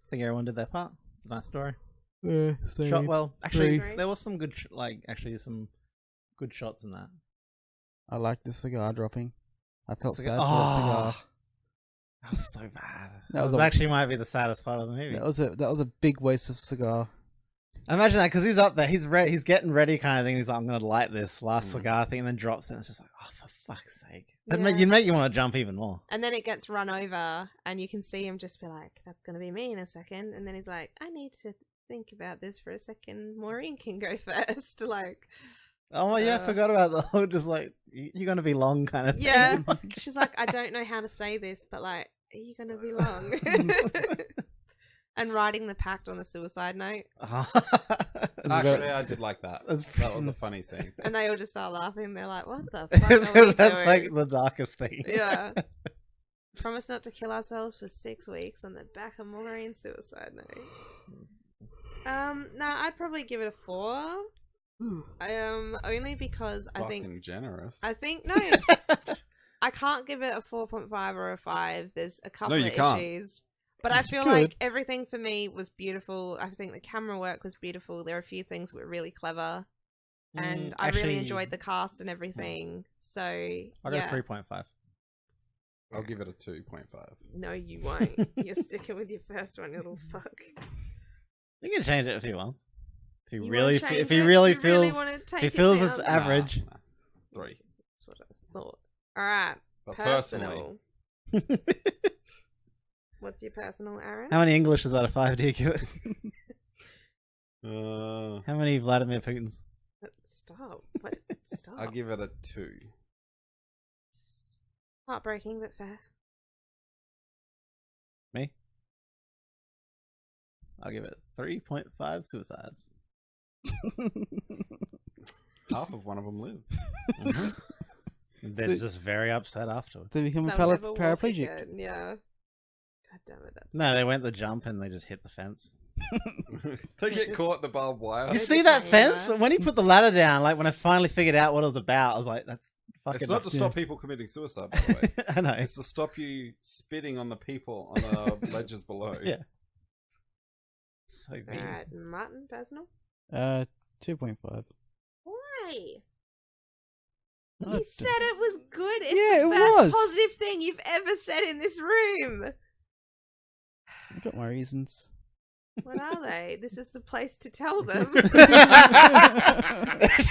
think everyone did their part. It's a nice story. Yeah, Shot well. Actually, Three. there was some good, some good shots in that. I like the cigar dropping. I felt Cigar- sad for that cigar. That was so bad. That That was was a- actually might be the saddest part of the movie. That was a big waste of cigar. Imagine that because he's up there, he's getting ready, kind of thing. He's like, I'm gonna light this last cigar thing, and then drops it. And it's just like, oh, for fuck's sake! That Yeah. make you want to jump even more. and then it gets run over, and you can see him just be like, that's going to be me in a second. And then he's like, I need to think about this for a second. Maureen can go first. Like, Oh yeah, I forgot about the whole just like you're gonna be long kind of thing. yeah. She's like, I don't know how to say this, but like, are you going to be long? And writing the pact on the suicide note. Actually, I did like that. That was a funny scene. And they all just start laughing. They're like, what the fuck are we That's doing? like the darkest thing. Yeah. Promise not to kill ourselves for 6 weeks on the back of Maureen's suicide note. No, I'd probably give it a 4. Only because I think Fucking generous. I think no, I can't give it a 4.5 or a 5. There's a couple No, you of can't. issues, but I feel like everything for me was beautiful. I think the camera work was beautiful. There are a few things that were really clever, and I really enjoyed the cast and everything. So I'll go 3.5. I'll give it a 2.5. No, you won't. You're sticking with your first one, you little fuck. You can change it if he wants. If he You really, wanna if change he it? really You really feels, wanna take if he feels it it's down? average. Nah. 3. That's what I thought. All right, But personal. What's your personal, Aaron? How many Englishes out of 5 do you give it? Uh, How many Vladimir Putins? Stop. What? Stop. I'll give it a 2. It's heartbreaking, but fair. Me? I'll give it 3.5 suicides. Half of one of them lives. They're just very upset afterwards. They become a They'll never walk paraplegic. again, yeah. God damn it, that's... No, they went the jump and they just hit the fence. They get caught in the barbed wire. You They see just that hang fence? there. When he put the ladder down, like when I finally figured out what it was about, I was like, that's fucking... It's not to stop people committing suicide, by the way. I know. It's to stop you spitting on the people on the ledges below. Yeah. So mean. Alright, Martin, personal? 2.5. Why? Oh, You said it was good. It's Yeah, the it best was. positive thing you've ever said in this room. I've got my reasons. What are they? This is the place to tell them.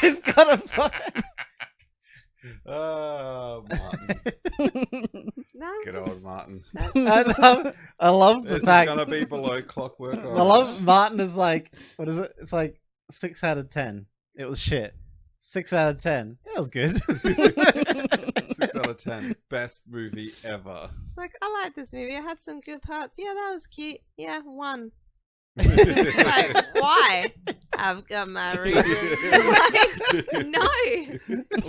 She's got a point. Oh, Martin. No, Good old Martin. I love the This is fact. gonna be below clockwork. I love Martin is like, what is it? It's like 6 out of 10. It was shit. 6 out of 10. It was good. 6 out of 10. Best movie ever. It's like, I like this movie. I had some good parts. Yeah, that was cute. Yeah, 1. Like, Like, why? I've got my reasons. Like, no.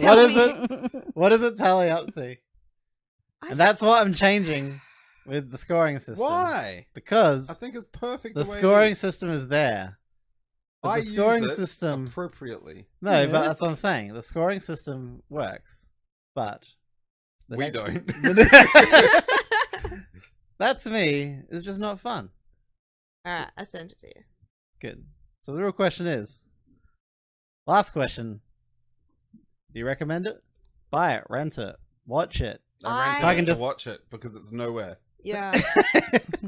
What is it? What does it tally up to? I And that's what I'm changing with the scoring system. Why? Because I think it's perfect. the way it scoring is. system is there. But I the scoring use it system appropriately. No, Yeah. but that's what I'm saying. The scoring system works. But the We next- don't. that to me is just not fun. Alright, I sent it to you. Good. So the real question is, last question. Do you recommend it? Buy it, rent it, watch it. I rented So I can it just- to watch it because it's nowhere. Yeah.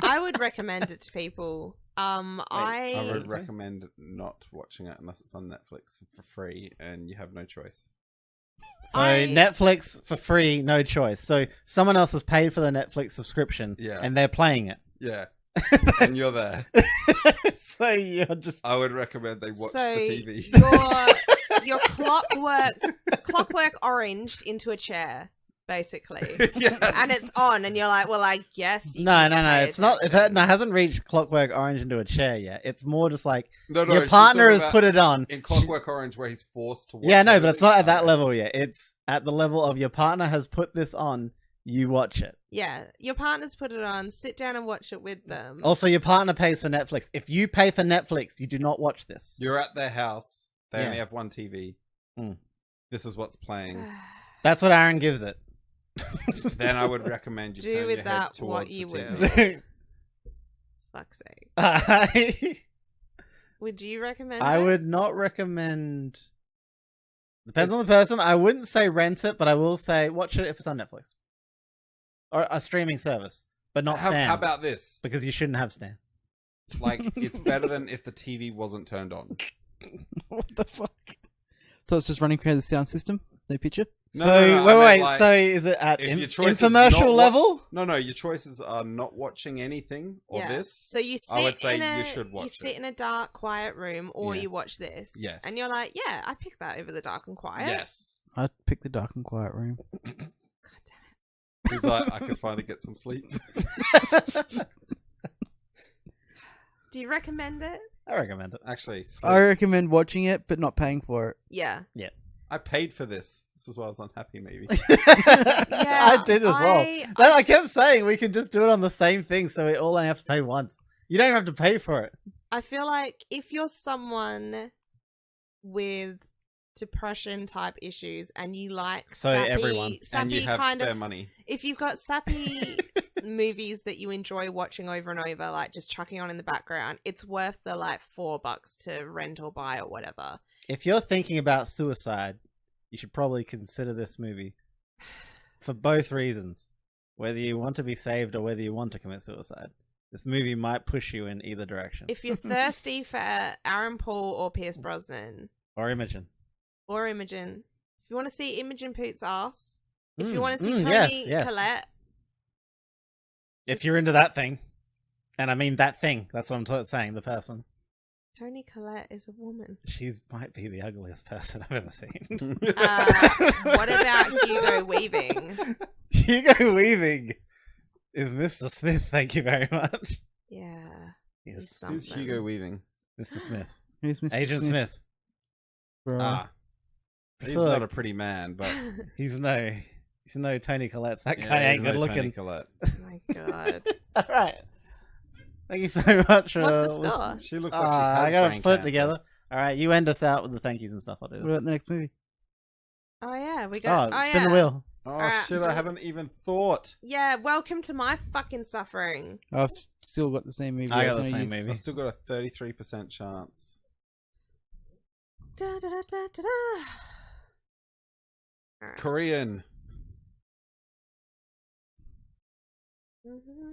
I would recommend it to people. I would recommend not watching it unless it's on Netflix for free and you have no choice. So I- Netflix for free, no choice. So someone else has paid for the Netflix subscription, Yeah. and they're playing it. Yeah. And you're there. So you're just I would recommend they watch So the TV. You're clockwork oranged into a chair, basically. Yes. And it's on, and you're like, well, I guess you no. can pay It's not. attention. It hasn't reached Clockwork Orange into a chair yet. It's more just like No, your she's partner talking has about put it on. in Clockwork Orange where he's forced to watch. Yeah, no, but it's not at that everything. level yet. It's at the level of your partner has put this on. You watch it. Yeah, your partner's put it on. Sit down and watch it with them. Also, your partner pays for Netflix. If you pay for Netflix, you do not watch this. You're at their house. They Yeah. only have one TV. Mm. This is what's playing. That's what Aaron gives it. Then I would recommend you Do turn with your that head towards what the you TV. will. Fuck's sake. I Would you recommend I it? would not recommend. Depends on the person. I wouldn't say rent it, but I will say watch it if it's on Netflix or a streaming service, but not Stan. How about this? Because you shouldn't have Stan. Like, it's better than if the TV wasn't turned on. What the fuck? So it's just running through the sound system? No picture? No, So no, no, I wait, meant, wait. like, So is it at if your choice is infomercial not level? No, your choices are not watching anything or Yeah. this. So you sit I would say in a, you should watch sit it. in a dark, quiet room, or Yeah. you watch this. Yes. And you're like, yeah, I picked that over the dark and quiet. Yes. I'd pick the dark and quiet room. God damn He's like, I could finally get some sleep. Do you recommend it? I recommend it. Actually, I recommend watching it, but not paying for it. Yeah. I paid for this. This is why I was unhappy, maybe. I did as well. I- I kept saying we could just do it on the same thing, so we all only have to pay once. You don't have to pay for it. I feel like if you're someone with depression type issues and you like So sappy, everyone. sappy And you have kind spare of money. if you've got sappy movies that you enjoy watching over and over, like just chucking on in the background, it's worth the like $4 to rent or buy or whatever. If you're thinking about suicide, you should probably consider this movie for both reasons. Whether you want to be saved or whether you want to commit suicide. This movie might push you in either direction. If you're thirsty for Aaron Paul or Pierce Brosnan Or Imogen. or Imogen, if you want to see Imogen Poot's ass, if you want to see Tony yes. Collette, If you're into that thing. And I mean that thing. That's what I'm saying, the person. Tony Collette is a woman. She might be the ugliest person I've ever seen. What about Hugo Weaving? Hugo Weaving is Mr. Smith, thank you very much. Yeah. Yes, He's Who's something. Hugo Weaving? Mr. Smith. Who's Mr. Agent Smith. Bro. Ah. He's So, not a pretty man, but He's no Tony Collette's. That yeah, guy he's ain't good no Tony looking. Collette. Oh my god. Alright. Thank you so much. What's the score? She looks like she has I gotta brain put it cancer. together. Alright, you end us out with the thank yous and stuff. I'll do What this. about the next movie? Oh yeah, we got. Oh, spin the wheel. Oh shit! I haven't even thought. Yeah, welcome to my fucking suffering. I've still got the same movie. I was got the gonna same use. movie. I still got a 33% chance. Da, da, da, da, da, da. Alright. Korean.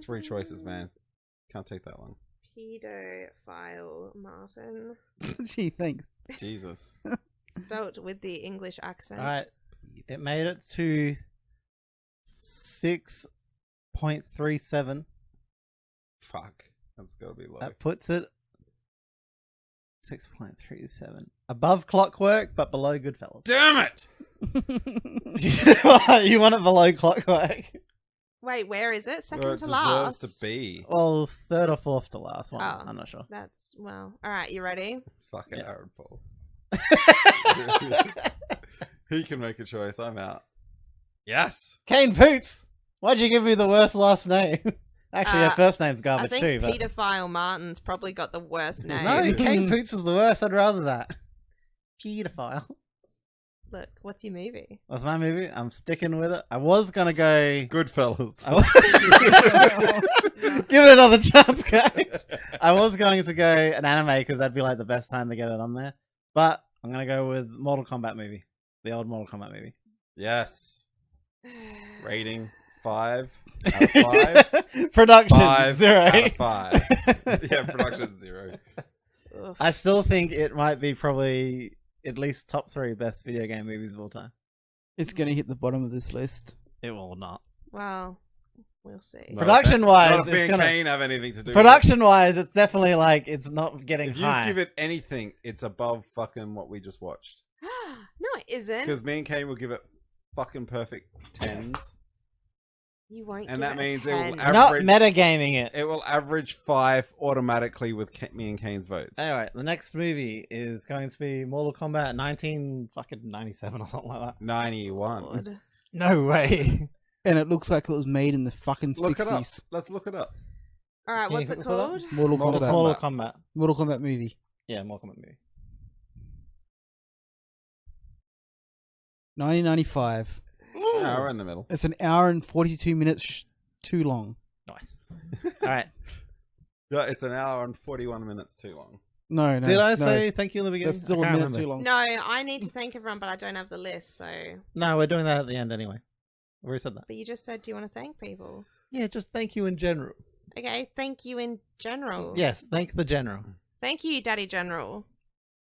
3 choices, man. Can't take that long. Pedophile Martin. Gee, thanks. Jesus. Spelt with the English accent. Alright. It made it to 6.37. Fuck. That's gotta be low. That puts it 6.37. Above Clockwork, but below Goodfellas. Damn it! You want it below Clockwork? Wait, where is it? Second Where it to deserves last. to be. Well, third or fourth to last one. Oh. I'm not sure. That's well. All right, you ready? Fucking Yeah. Aaron Paul. He can make a choice. I'm out. Yes. Kane Poots! Why'd you give me the worst last name? Actually, her first name's I garbage think too. But... Pedophile Martin's probably got the worst name. No, Kane Poots was the worst. I'd rather that. Pedophile. Look, what's your movie? That's my movie. I'm sticking with it. I was gonna go. Goodfellas. Give it another chance, guys. I was going to go an anime because that'd be like the best time to get it on there. But I'm gonna go with Mortal Kombat movie, the old Mortal Kombat movie. Yes. Rating 5 out of 5. Production 5 0. out of 5. Yeah, production 0. Oof. I still think it might be probably at least top 3 best video game movies of all time. It's gonna hit the bottom of this list. It will not. Well, we'll see. Production-wise, Not if it's me and gonna- Kane have anything to do Production-wise, it's definitely like it's not getting with it. If you high. just give it anything, it's above fucking what we just watched. No, it isn't. Because me and Kane will give it fucking perfect 10s. You won't. And give that it a means it will 10. average- Not metagaming it. It will average 5 automatically with me and Kane's votes. Anyway, the next movie is going to be Mortal Kombat 1997 or something like that. 91. Lord. No way. And it looks like it was made in the fucking Look it up. 60s. Let's look it up. All right, Can what's you it look it up? called? Mortal Mortal Just Kombat. Mortal Kombat. Kombat. Mortal Kombat movie. Yeah, Mortal Kombat movie. 1995. No, we're in the middle. It's an hour and 42 minutes too long. Nice. All right. Yeah, it's an hour and 41 minutes too long. No, no. Did I no. say thank you in the beginning? That's still I a can't minute remember. too long? No, I need to thank everyone, but I don't have the list. So, No, we're doing that at the end anyway. We already said that. but you just said, do you want to thank people? Yeah, just thank you in general. Okay, thank you in general. Yes, thank the general. Thank you, Daddy General.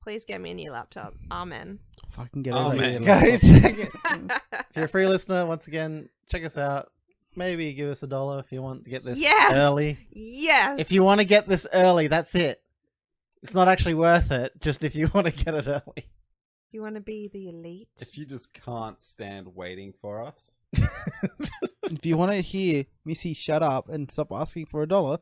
Please get me a new laptop. Amen. Fucking get Oh, over man. here. Go check it. If you're a free listener, once again, check us out. Maybe give us $1 if you want to get this Yes! early. Yes. If you want to get this early, that's it. It's not actually worth it, just if you want to get it early. You want to be the elite. If you just can't stand waiting for us, If you want to hear Missy shut up and stop asking for $1,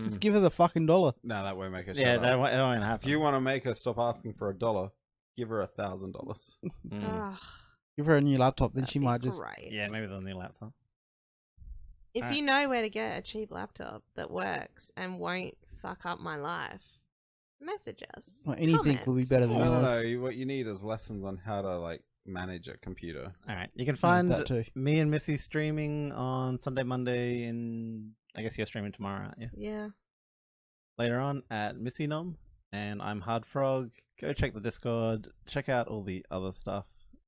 Just give her the fucking $1. No, that won't make her. Yeah, shut that up. won't If happen. you want to make her stop asking for $1, give her $1,000. Mm. Ugh, Give her a new laptop, then that'd she be might just. great. Yeah, maybe the new laptop. If Alright. you know where to get a cheap laptop that works and won't fuck up my life, message us. Well, anything will be better than No, yours. what you need is lessons on how to like manage a computer. All right, you can find that too. me and Missy streaming on Sunday, Monday, and I guess you're streaming tomorrow, aren't you? Yeah. Later on at Missy Nom, and I'm Hard Frog. Go check the Discord. Check out all the other stuff.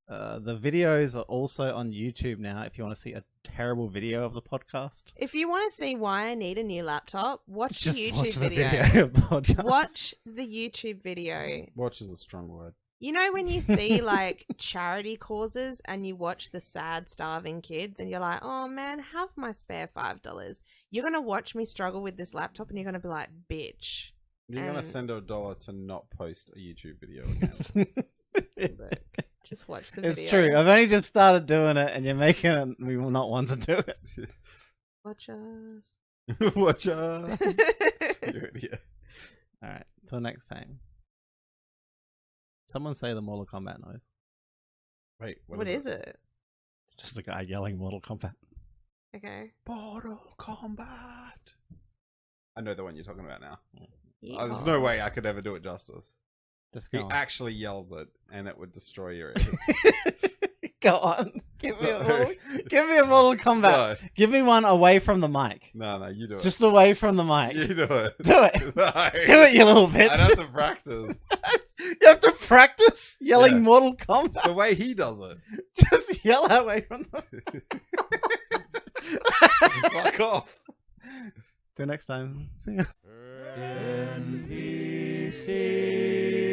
The videos are also on YouTube now. If you want to see a terrible video of the podcast, If you want to see why I need a new laptop, watch just the YouTube watch the video. video of the podcast. Watch the YouTube video. Watch is a strong word. You know when you see like charity causes and you watch the sad, starving kids and you're like, oh man, have my spare $5. You're going to watch me struggle with this laptop and you're going to be like, bitch. You're gonna And- send her $1 to not post a YouTube video again. Look, just watch the It's video. true. I've only just started doing it, and you're making it. We will not want to do it. Watch us. Watch us. You're an idiot. All right. Till next time. Someone say the Mortal Kombat noise. Wait, What is it? It's just a guy yelling Mortal Kombat. Okay. Mortal Kombat. I know the one you're talking about now. Yeah. There's no way I could ever do it justice. Just He go on. actually yells it, and it would destroy your ears. Go on. Give me a No. Mortal Kombat. Give me one away from the mic. No, you do it. Just away from the mic. you do it. Do it. No. Do it, you little bitch. I'd have to practice You have to practice yelling Yeah. Mortal Kombat. the way he does it. Just yell away from the Fuck off. Till next time. See ya. NPC.